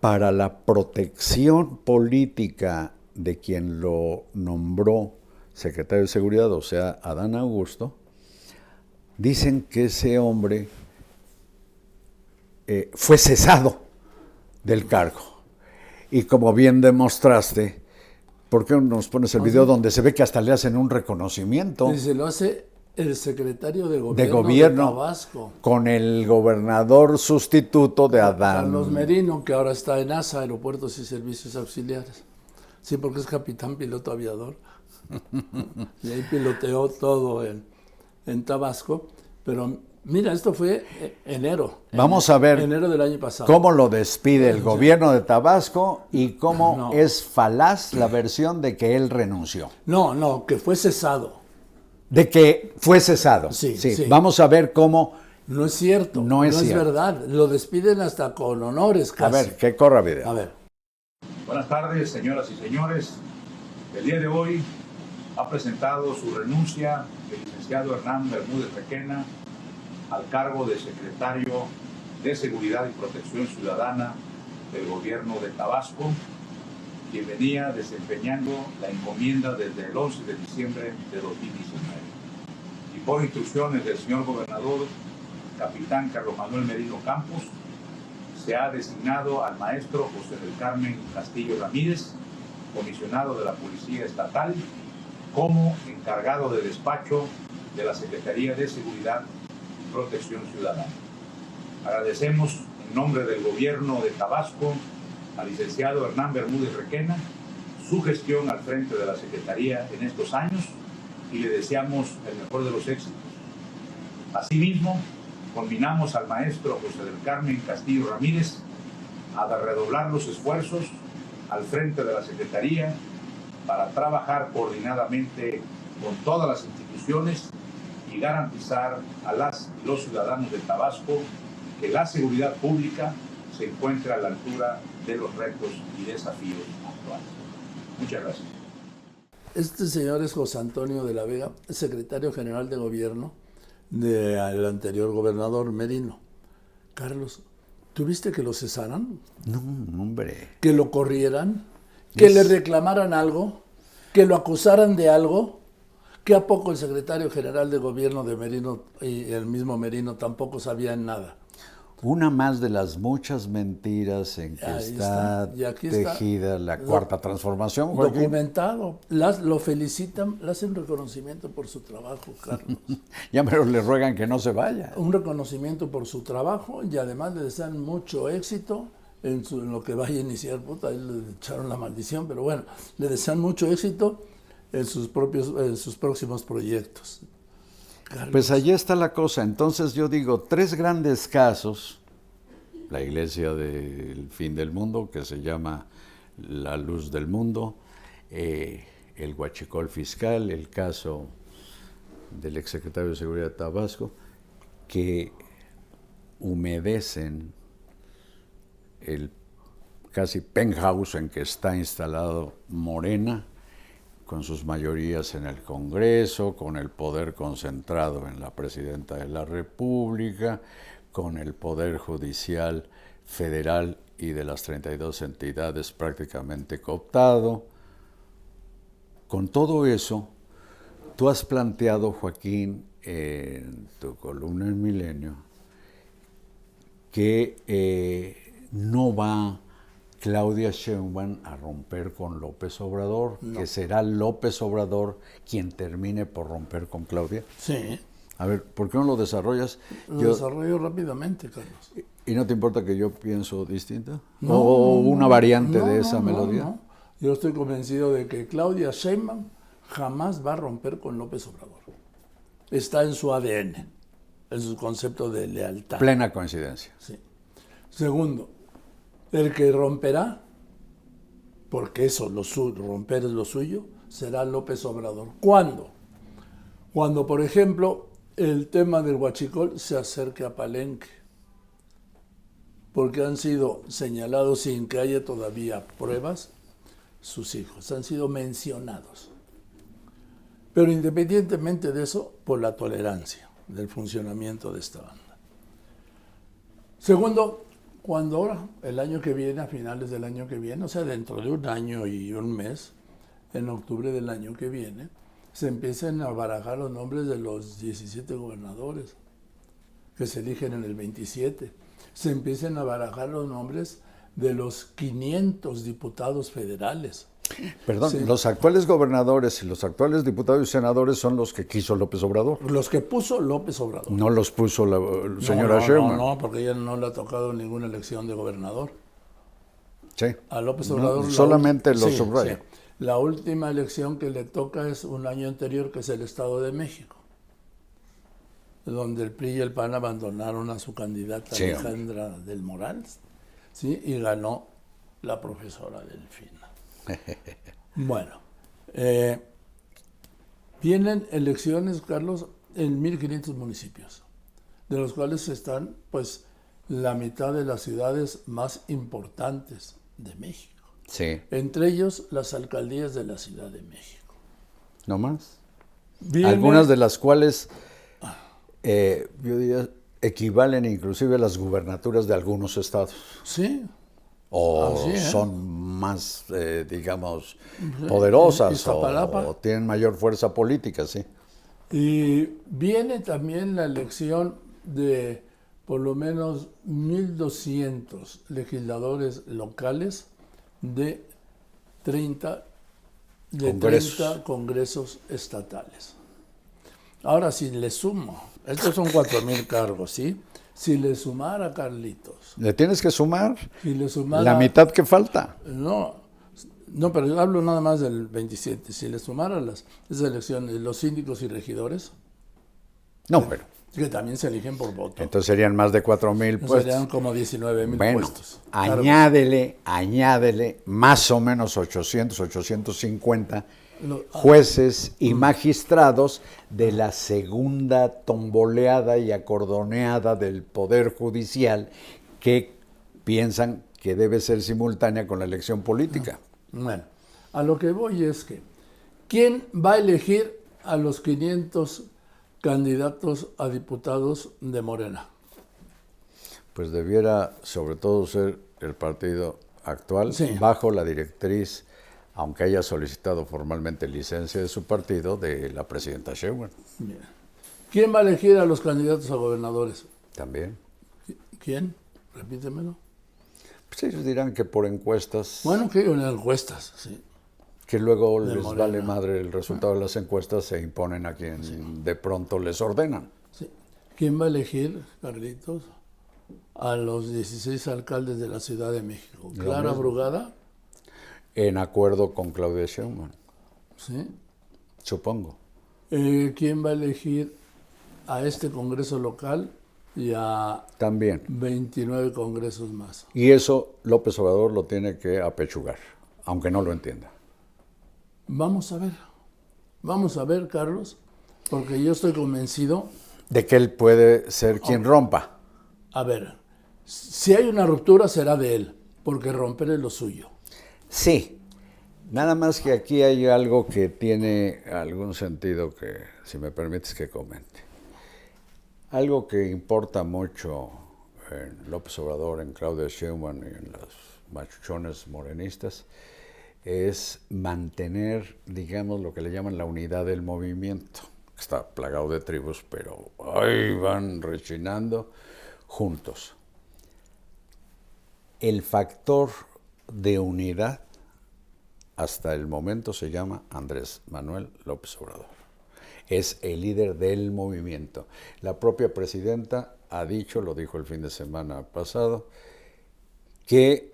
para la protección política de quien lo nombró secretario de Seguridad, o sea, Adán Augusto, dicen que ese hombre fue cesado del cargo. Y como bien demostraste, ¿por qué no nos pones el video donde se ve que hasta le hacen un reconocimiento? Y se lo hace el secretario de gobierno de Tabasco. Con el gobernador sustituto de Adán. Carlos Merino, que ahora está en ASA, Aeropuertos y Servicios Auxiliares. Sí, porque es capitán piloto aviador. Y ahí piloteó todo en Tabasco. Pero mira, esto fue enero. Vamos a ver enero del año pasado. Cómo lo despide el gobierno de Tabasco y cómo es falaz la versión de que él renunció. No, que fue cesado. De que fue cesado. Sí. Vamos a ver cómo... No es cierto. No es cierto. Verdad. Lo despiden hasta con honores casi. A ver, que corra video. A ver. Buenas tardes, señoras y señores. El día de hoy ha presentado su renuncia el licenciado Hernán Bermúdez Requena al cargo de secretario de Seguridad y Protección Ciudadana del gobierno de Tabasco, quien venía desempeñando la encomienda desde el 11 de diciembre de 2019. Y por instrucciones del señor gobernador, capitán Carlos Manuel Merino Campos, se ha designado al maestro José del Carmen Castillo Ramírez, comisionado de la Policía Estatal, como encargado de despacho de la Secretaría de Seguridad y Protección Ciudadana. Agradecemos en nombre del gobierno de Tabasco al licenciado Hernán Bermúdez Requena su gestión al frente de la Secretaría en estos años y le deseamos el mejor de los éxitos. Asimismo, conminamos al maestro José del Carmen Castillo Ramírez a redoblar los esfuerzos al frente de la Secretaría para trabajar coordinadamente con todas las instituciones y garantizar a las y los ciudadanos de Tabasco que la seguridad pública se encuentre a la altura de los retos y desafíos actuales. Muchas gracias. Este señor es José Antonio de la Vega, secretario general de gobierno del anterior gobernador Merino. Carlos, ¿tuviste que lo cesaran? No, hombre. ¿Que lo corrieran? ¿Que le reclamaran algo? ¿Que lo acusaran de algo? ¿Que a poco el secretario general de gobierno de Merino y el mismo Merino tampoco sabían nada? Una más de las muchas mentiras en que está tejida la cuarta transformación. Joaquín. Documentado. Lo felicitan, le hacen reconocimiento por su trabajo, Carlos. Ya pero le ruegan que no se vaya. Un reconocimiento por su trabajo y además le desean mucho éxito en lo que vaya a iniciar. Puta, ahí le echaron la maldición, pero bueno, le desean mucho éxito en sus próximos proyectos. Carlos. Pues allí está la cosa. Entonces yo digo, 3 grandes casos, la iglesia del fin del mundo, que se llama La Luz del Mundo, el huachicol fiscal, el caso del exsecretario de Seguridad de Tabasco, que humedecen el casi penthouse en que está instalado Morena, con sus mayorías en el Congreso, con el poder concentrado en la Presidenta de la República, con el Poder Judicial Federal y de las 32 entidades prácticamente cooptado. Con todo eso, tú has planteado, Joaquín, en tu columna en Milenio, que no va Claudia Sheinbaum a romper con López Obrador, no. Que será López Obrador quien termine por romper con Claudia. Sí. A ver, ¿por qué no lo desarrollas? Lo desarrollo rápidamente, Carlos. ¿Y no te importa que yo pienso distinta? No, ¿O una variante de esa melodía? No. Yo estoy convencido de que Claudia Sheinbaum jamás va a romper con López Obrador. Está en su ADN, en su concepto de lealtad. Plena coincidencia. Sí. Segundo, el que romperá, porque eso, romper es lo suyo, será López Obrador. ¿Cuándo? Cuando, por ejemplo, el tema del huachicol se acerque a Palenque, porque han sido señalados sin que haya todavía pruebas sus hijos, han sido mencionados. Pero independientemente de eso, por la tolerancia del funcionamiento de esta banda. Segundo, cuando ahora, el año que viene, a finales del año que viene, o sea, dentro de un año y un mes, en octubre del año que viene, se empiecen a barajar los nombres de los 17 gobernadores que se eligen en el 27. Se empiecen a barajar los nombres de los 500 diputados federales. Perdón, Sí. Los actuales gobernadores y los actuales diputados y senadores son los que quiso López Obrador. Los que puso López Obrador. No los puso la señora Sheinbaum. No, porque ella no le ha tocado ninguna elección de gobernador. Sí. A López Obrador. Solamente lo subrayo. Sí. La última elección que le toca es un año anterior, que es el Estado de México, donde el PRI y el PAN abandonaron a su candidata Alejandra del Moral, ¿sí? Y ganó la profesora Delfina. Bueno, vienen elecciones, Carlos, en 1.500 municipios, de los cuales están, pues, la mitad de las ciudades más importantes de México. Sí. Entre ellos, las alcaldías de la Ciudad de México. ¿No más? Viene, Algunas de las cuales, yo diría, equivalen inclusive a las gubernaturas de algunos estados. Sí. O Así es. son más, digamos, poderosas o tienen mayor fuerza política, sí. Y viene también la elección de por lo menos 1.200 legisladores locales de 30 congresos estatales. Ahora, si le sumo, estos son 4,000 cargos, ¿sí? Si le sumara, Carlitos. ¿Le tienes que sumar? Si le sumara, la mitad que falta. No, pero yo hablo nada más del 27. Si le sumara esas elecciones, los síndicos y regidores. No, pero. Que también se eligen por voto. Entonces serían más de 4,000 puestos. Serían como 19,000 puestos. Añádele más o menos 800, 850 jueces y magistrados de la segunda tomboleada y acordoneada del Poder Judicial que piensan que debe ser simultánea con la elección política. Bueno, a lo que voy es que, ¿quién va a elegir a los 500 candidatos a diputados de Morena? Pues debiera sobre todo ser el partido actual, Sí. bajo la directriz, aunque haya solicitado formalmente licencia de su partido, de la presidenta Sheinbaum. Bien. ¿Quién va a elegir a los candidatos a gobernadores? También. ¿Quién? Repítemelo. Pues ellos dirán que por encuestas, Bueno, que en encuestas, sí. que luego De les Morena. vale madre el resultado de las encuestas, se imponen a quien de pronto les ordenan. Sí. ¿Quién va a elegir, Carlitos, a los 16 alcaldes de la Ciudad de México? ¿Clara mismo. Brugada? En acuerdo con Claudia Sheinbaum, Sí. supongo. ¿Quién va a elegir a este Congreso local y a También. 29 congresos más? Y eso López Obrador lo tiene que apechugar, aunque no lo entienda. Vamos a ver, Carlos, porque yo estoy convencido. De que él puede ser quien rompa. A ver, si hay una ruptura será de él, porque romper es lo suyo. Sí, Nada más que aquí hay algo que tiene algún sentido que, si me permites que comente. Algo que importa mucho en López Obrador, en Claudia Sheinbaum y en los machuchones morenistas, es mantener, digamos, lo que le llaman la unidad del movimiento. Está plagado de tribus, pero ahí van rechinando juntos. El factor de unidad hasta el momento se llama Andrés Manuel López Obrador. Es el líder del movimiento. La propia presidenta ha dicho, lo dijo el fin de semana pasado, que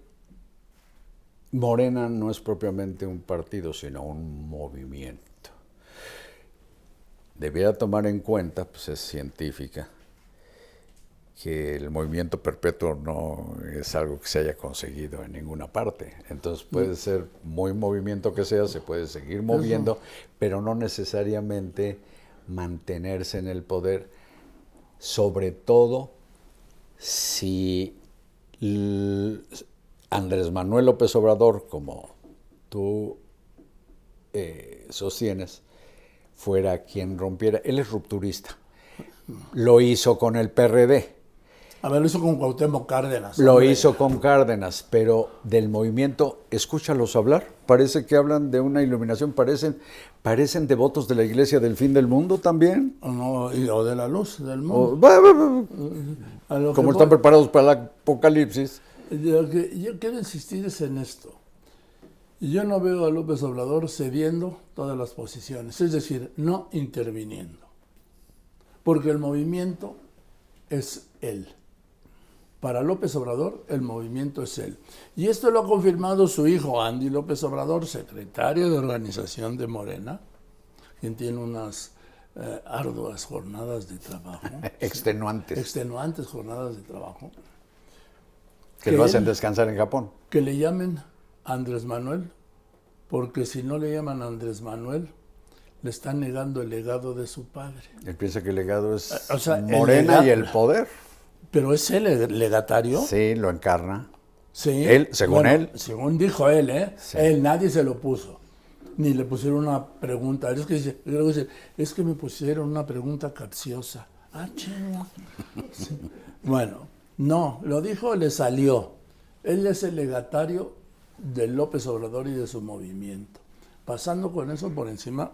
Morena no es propiamente un partido, sino un movimiento. Debería tomar en cuenta, pues es científica, que el movimiento perpetuo no es algo que se haya conseguido en ninguna parte. Entonces puede ser muy movimiento que sea, se puede seguir moviendo, pero no necesariamente mantenerse en el poder, sobre todo si Andrés Manuel López Obrador, como tú sostienes, fuera quien rompiera. Él es rupturista. Lo hizo con el PRD. A ver, lo hizo con Cuauhtémoc Cárdenas. Lo hizo con Cárdenas, pero del movimiento, escúchalos hablar. Parece que hablan de una iluminación, parecen devotos de la iglesia del fin del mundo también. No, o de la luz del mundo. Como están preparados para el apocalipsis. Yo quiero insistir es en esto. Yo no veo a López Obrador cediendo todas las posiciones, es decir, no interviniendo. Porque el movimiento es él. Para López Obrador, el movimiento es él. Y esto lo ha confirmado su hijo, Andy López Obrador, secretario de organización de Morena, quien tiene unas arduas jornadas de trabajo. Extenuantes jornadas de trabajo. Que lo hacen descansar en Japón. Que le llamen Andrés Manuel, porque si no le llaman Andrés Manuel, le están negando el legado de su padre. Él piensa que el legado es Morena y el poder. ¿Pero es él el legatario? Sí, lo encarna. Sí. Él, según él. Según dijo él, sí. Él, nadie se lo puso. Ni le pusieron una pregunta. Es que me pusieron una pregunta capciosa. Chinga. Sí. Bueno, no, lo dijo, le salió. Él es el legatario de López Obrador y de su movimiento. Pasando con eso por encima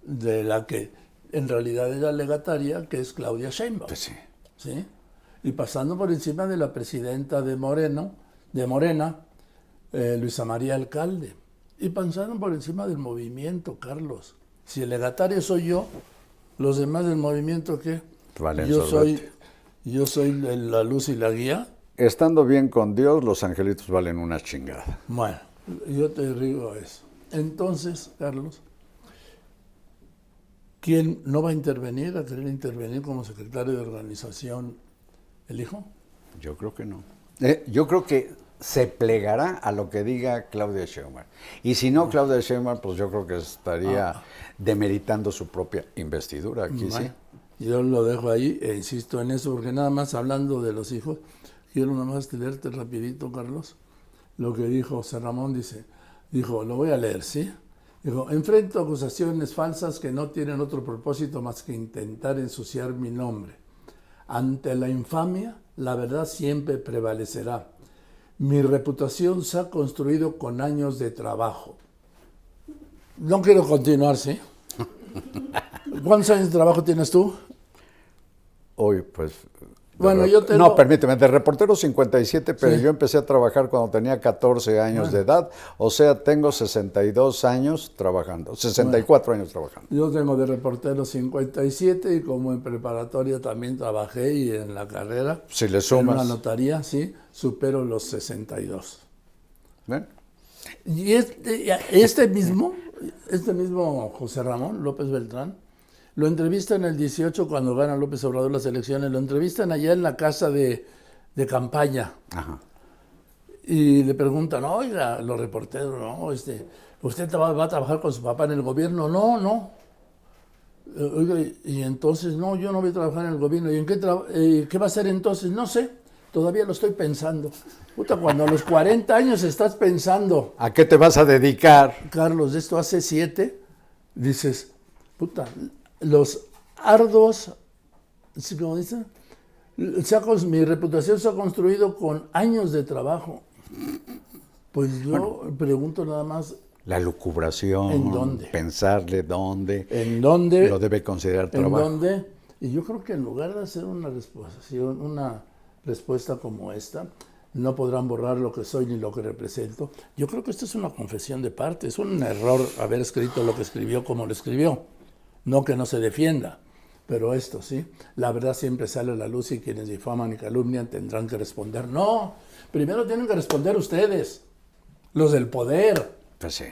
de la que en realidad era legataria, que es Claudia Sheinbaum. Pues sí. ¿Sí? Y pasando por encima de la presidenta de Morena, Luisa María Alcalde. Y pasando por encima del movimiento, Carlos. Si el legatario soy yo, los demás del movimiento, ¿qué? Yo soy la luz y la guía. Estando bien con Dios, los angelitos valen una chingada. Bueno, yo te digo eso. Entonces, Carlos, ¿quién no va a intervenir, a querer intervenir como secretario de organización, el hijo? Yo creo que no. Yo creo que se plegará a lo que diga Claudia Sheinbaum. Y si no, Claudia Sheinbaum, pues yo creo que estaría demeritando su propia investidura. Aquí bueno, sí. Yo lo dejo ahí e insisto en eso, porque nada más hablando de los hijos, quiero nada más leerte rapidito, Carlos, lo que dijo José Ramón, dijo, lo voy a leer, ¿sí? Dijo, enfrento acusaciones falsas que no tienen otro propósito más que intentar ensuciar mi nombre. Ante la infamia, la verdad siempre prevalecerá. Mi reputación se ha construido con años de trabajo. No quiero continuar, ¿sí? ¿Cuántos años de trabajo tienes tú? Hoy, pues... Bueno, yo te No, permíteme, de reportero 57, pero sí. Yo empecé a trabajar cuando tenía 14 años de edad, o sea, tengo 62 años trabajando, 64 años trabajando. Yo tengo de reportero 57 y como en preparatoria también trabajé y en la carrera, si le sumas, en una notaría, sí, supero los 62. ¿Ven? Y este mismo José Ramón López Beltrán, lo entrevistan el 18 cuando gana López Obrador las elecciones, lo entrevistan allá en la casa de campaña. Ajá. Y le preguntan, oiga, los reporteros, no, ¿usted va a trabajar con su papá en el gobierno? No. Oiga, y entonces, no, yo no voy a trabajar en el gobierno. ¿Y en qué va a hacer entonces? No sé. todavía lo estoy pensando. Puta, cuando a los 40 años estás pensando, ¿A qué te vas a dedicar? Carlos, de esto hace 7, dices, puta, los arduos, ¿sí, cómo dicen? Mi reputación se ha construido con años de trabajo. Pues yo pregunto nada más, La lucubración, ¿en dónde? pensarle dónde, ¿en dónde? lo debe considerar ¿En trabajo. dónde? Y yo creo que en lugar de hacer una respuesta como esta, no podrán borrar lo que soy ni lo que represento. Yo creo que esto es una confesión de parte, es un error haber escrito lo que escribió como lo escribió, no que no se defienda. Pero esto, ¿sí? La verdad siempre sale a la luz y quienes difaman y calumnian tendrán que responder. No, primero tienen que responder ustedes, los del poder. Pues sí.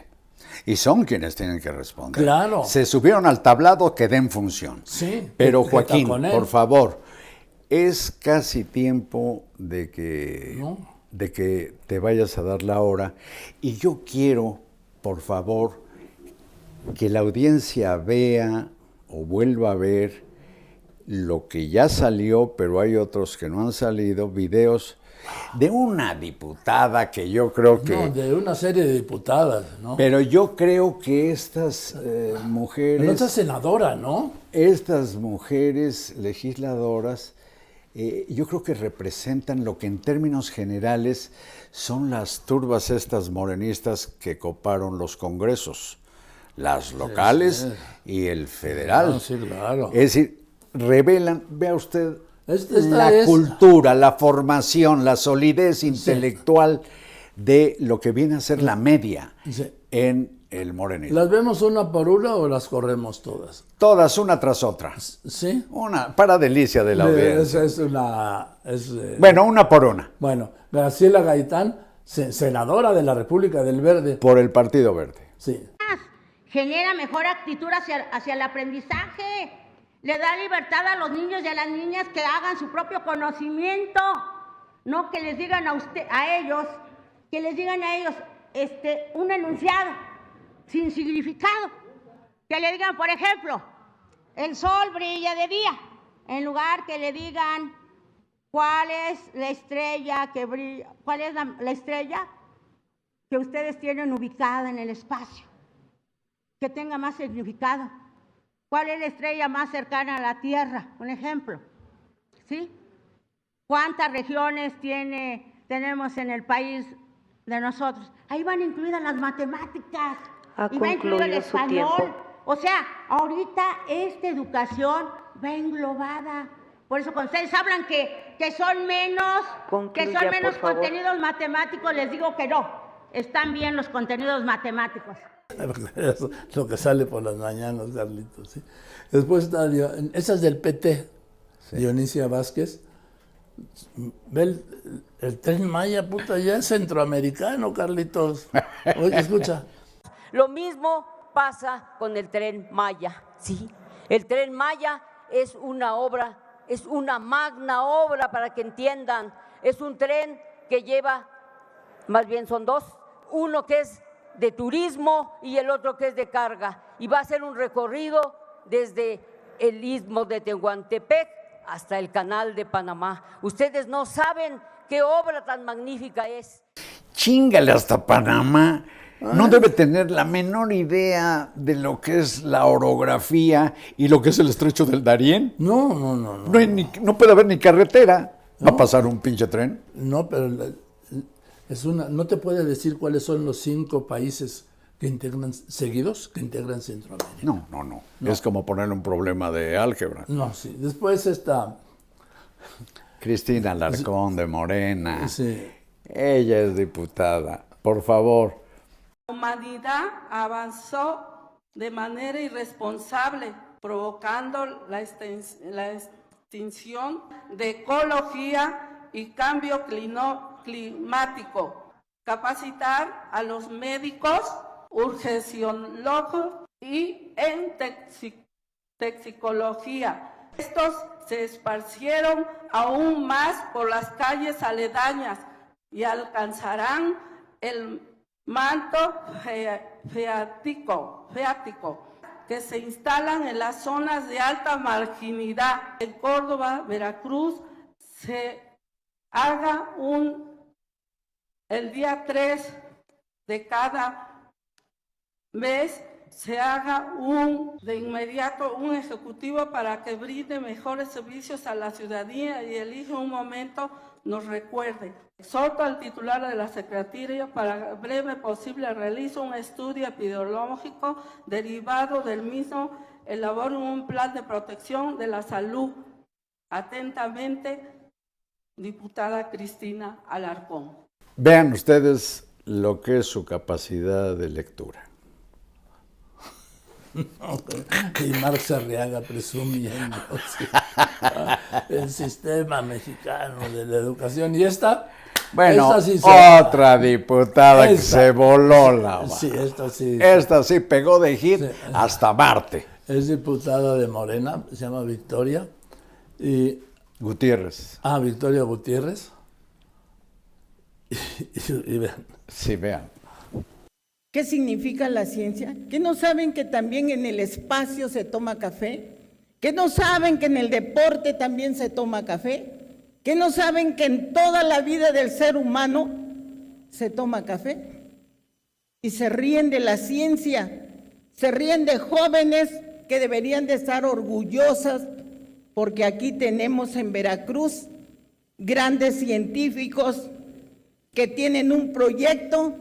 Y son quienes tienen que responder. Claro. Se subieron al tablado que den función. Sí. Pero que Joaquín, taconeen. por favor, es casi tiempo de que, No. de que te vayas a dar la hora. Y yo quiero, por favor, que la audiencia vea o vuelva a ver lo que ya salió, pero hay otros que no han salido, videos de una diputada que yo creo que... No, de una serie de diputadas, ¿no? Pero yo creo que estas mujeres... Otra senadora, ¿no? Estas mujeres legisladoras, yo creo que representan lo que en términos generales son las turbas estas morenistas que coparon los congresos, las locales y el federal. No, sí, claro. Es decir, revelan, vea usted, Esta la es- cultura, la formación, la solidez intelectual de lo que viene a ser la media Sí. en el morenismo. ¿Las vemos una por una o las corremos todas? Todas una tras otra. ¿Sí? Una para delicia de la audiencia. Es una... Bueno, una por una, Bueno, Graciela Gaitán, senadora de la República del Verde. por el Partido Verde. Sí. Genera mejor actitud hacia el aprendizaje, le da libertad a los niños y a las niñas que hagan su propio conocimiento, no que les digan a ellos un enunciado sin significado, que le digan, por ejemplo, el sol brilla de día, en lugar que le digan cuál es la estrella que brilla, cuál es la estrella que ustedes tienen ubicada en el espacio, que tenga más significado. ¿Cuál es la estrella más cercana a la Tierra? Un ejemplo, ¿sí? ¿Cuántas regiones tenemos en el país de nosotros? Ahí van incluidas las matemáticas, y va incluido el español. O sea, ahorita esta educación va englobada. Por eso cuando ustedes hablan que son menos contenidos matemáticos, les digo que no. Están bien los contenidos matemáticos. Eso es lo que sale por las mañanas, Carlitos. ¿Sí? Después está, esa es del PT, sí. Dionisia Vázquez. Ve el Tren Maya, puta, ya es centroamericano, Carlitos. Oye, escucha. Lo mismo pasa con el Tren Maya, ¿sí? El Tren Maya es una obra, es una magna obra, para que entiendan. Es un tren que lleva, más bien son dos, uno que es de turismo y el otro que es de carga. Y va a ser un recorrido desde el istmo de Tehuantepec hasta el Canal de Panamá. Ustedes no saben qué obra tan magnífica es. Chíngale hasta Panamá. No debe tener la menor idea de lo que es la orografía y lo que es el estrecho del Darién. No. No puede haber ni carretera. ¿Va a pasar un pinche tren? No, pero no te puede decir cuáles son los 5 países que integran Centroamérica. No. Es como ponerle un problema de álgebra. No, sí. Después está... Cristina Alarcón de Morena. Sí. Ella es diputada. Por favor. La humanidad avanzó de manera irresponsable, provocando la extinción de ecología y cambio climático. Capacitar a los médicos, urgenciólogos y en toxicología. Estos se esparcieron aún más por las calles aledañas y alcanzarán el manto feático que se instalan en las zonas de alta marginalidad. En Córdoba, Veracruz, se haga el día 3 de cada mes, se haga de inmediato un ejecutivo para que brinde mejores servicios a la ciudadanía y elige un momento, nos recuerde. Exhorto al titular de la Secretaría para breve posible realice un estudio epidemiológico derivado del mismo, elabore un plan de protección de la salud. Atentamente, diputada Cristina Alarcón. Vean ustedes lo que es su capacidad de lectura. Y Marx Arriaga presumiendo sí, el sistema mexicano de la educación. Y esta, bueno, sí otra diputada que se voló la barra. Sí, esta sí pegó de hit hasta Marte. Es diputada de Morena, se llama Victoria Gutiérrez. Victoria Gutiérrez. Y vean. Sí, vean. ¿Qué significa la ciencia? ¿Que no saben que también en el espacio se toma café? ¿Que no saben que en el deporte también se toma café? ¿Que no saben que en toda la vida del ser humano se toma café? Y se ríen de la ciencia, se ríen de jóvenes que deberían de estar orgullosas porque aquí tenemos en Veracruz grandes científicos que tienen un proyecto.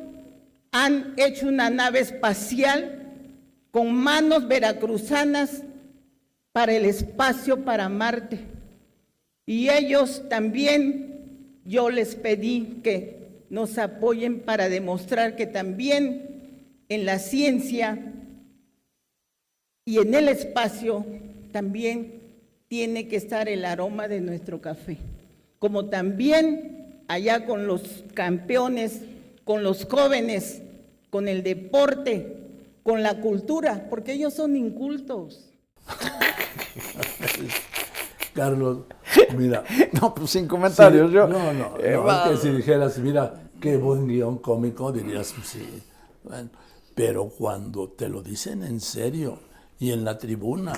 Han hecho una nave espacial con manos veracruzanas para el espacio, para Marte. Y ellos también, yo les pedí que nos apoyen para demostrar que también en la ciencia y en el espacio también tiene que estar el aroma de nuestro café. Como también allá con los campeones, con los jóvenes, con el deporte, con la cultura, porque ellos son incultos. Carlos, mira. No, pues sin comentarios. Sí, no, que si dijeras, mira, qué buen guión cómico, dirías, sí. Bueno, pero cuando te lo dicen en serio y en la tribuna,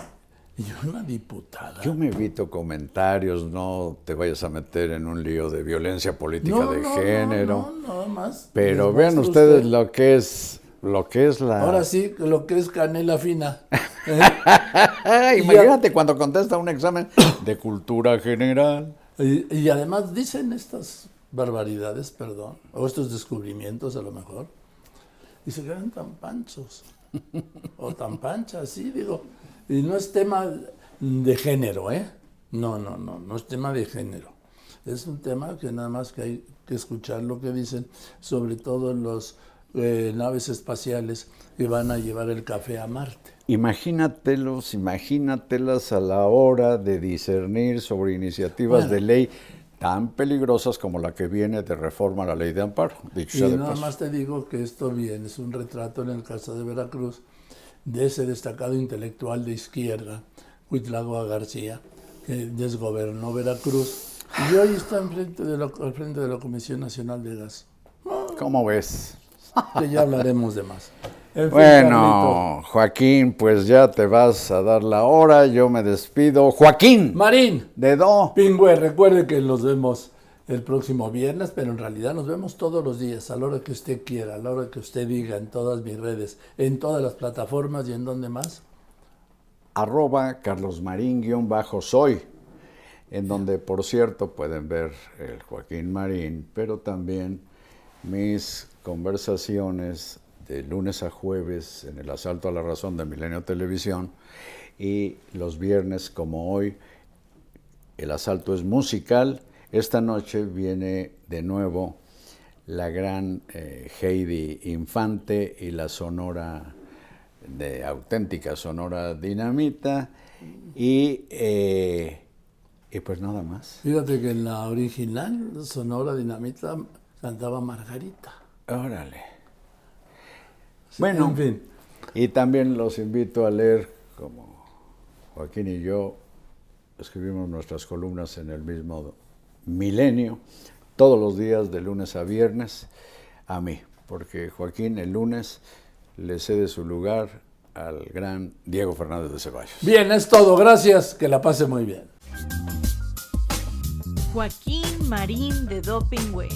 y una diputada. Yo me evito comentarios, no te vayas a meter en un lío de violencia política de género. No, más. Pero vean ustedes lo que es la... Ahora sí, lo que es canela fina. Imagínate cuando contesta un examen de cultura general. Y además dicen estas barbaridades, perdón, o estos descubrimientos a lo mejor, y se quedan tan panchos, o tan panchas, sí, digo. Y no es tema de género, ¿eh? No es tema de género. Es un tema que nada más que hay que escuchar lo que dicen, sobre todo en las naves espaciales que van a llevar el café a Marte. Imagínatelas a la hora de discernir sobre iniciativas de ley tan peligrosas como la que viene de reforma a la ley de amparo. Y nada más te digo que esto viene, es un retrato en el caso de Veracruz, de ese destacado intelectual de izquierda, Cuitláhuac García, que desgobernó Veracruz, y hoy está al frente de la Comisión Nacional de Gas. ¿Cómo ves? Que ya hablaremos de más. En fin, bueno, Joaquín, pues ya te vas a dar la hora, yo me despido. Joaquín Marín Dedo Pingüe, recuerde que nos vemos el próximo viernes, pero en realidad nos vemos todos los días, a la hora que usted quiera, a la hora que usted diga, en todas mis redes, en todas las plataformas y en dónde más. @carlosmarin_soy, en donde, por cierto, pueden ver el Joaquín Marín, pero también mis conversaciones de lunes a jueves en el Asalto a la Razón de Milenio Televisión, y los viernes, como hoy, el asalto es musical. Esta noche viene de nuevo la gran Heidi Infante y la Sonora, de auténtica Sonora Dinamita, y pues nada más. Fíjate que en la original Sonora Dinamita cantaba Margarita. Órale. Sí, bueno, en fin. Y también los invito a leer, como Joaquín y yo escribimos nuestras columnas en el mismo Milenio, todos los días de lunes a viernes, a mí, porque Joaquín el lunes le cede su lugar al gran Diego Fernández de Ceballos. Bien, es todo, gracias, que la pase muy bien. Joaquín Marín de Dopingüe.